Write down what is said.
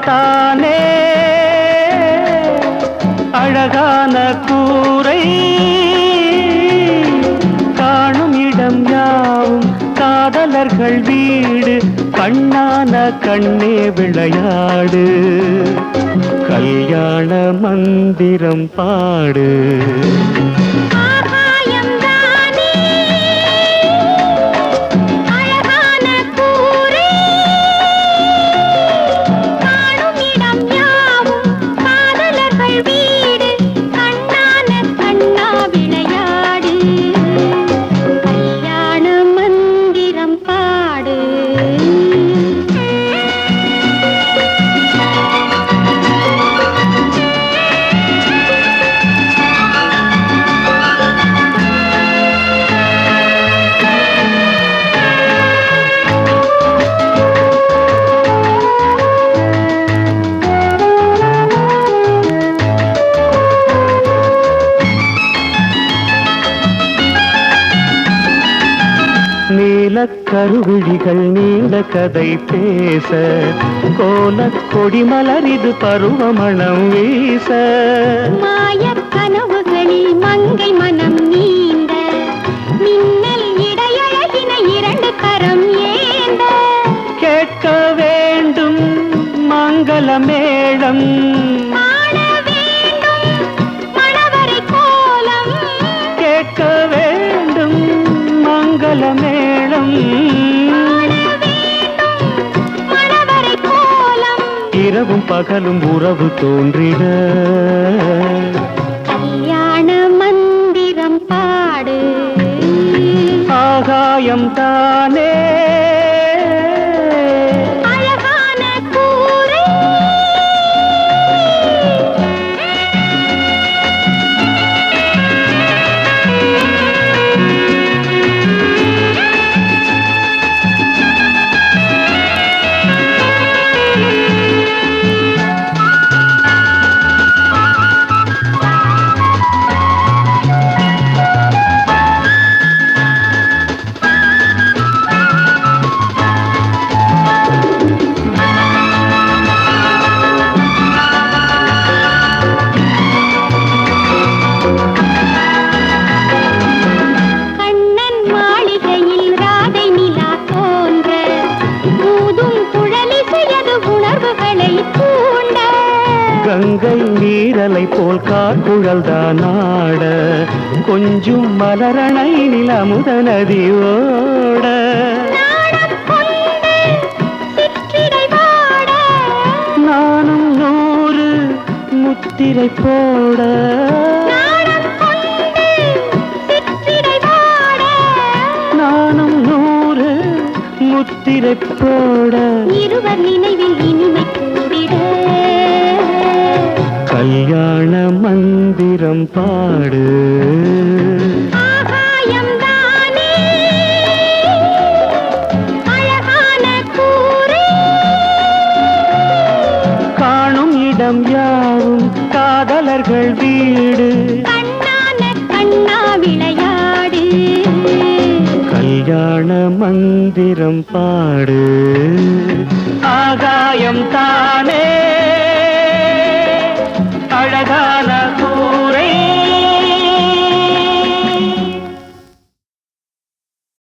தானே அழகான கூரை காணும் இடம் யாவும் காதலர்கள் வீடு கண்ணான கண்ணே விளையாடு கல்யாண மந்திரம் பாடு கருவிழிகள் நீண்ட கதை பேச கோலக் கொடி மலரிது பருவமணம் வீச மாயக் கனவுகளில் மங்கை மனம் நீந்த மின்னல் இடையழகின இரண்டு கரம் ஏந்த கேட்க வேண்டும் மங்கள மேளம் காண வேண்டும் மணவரை கோலம் கேட்க வேண்டும் மங்கள மேளம் இரவும் பகலும் உறவு தோன்றிட கல்யாண மந்திரம் பாடு ஆகாயம் தானே அழகான கூரை கங்கை நீரலை போல் கார்குழல்தான் ஆட கொஞ்சும் மலரணை நிலமுத நதி ஓட நானும் 100 முத்திரை போட நானும் 100 முத்திரை போட இருவர் நினைவில் இனிமை கூடிட கல்யாண மந்திரம் பாடு ஆகாயம் தானே அழகான கூரை காணும் இடம் யாவும் காதலர்கள் வீடு கண்ணான கண்ணா விளையாடு கல்யாண மந்திரம் பாடு ஆகாயம் தான்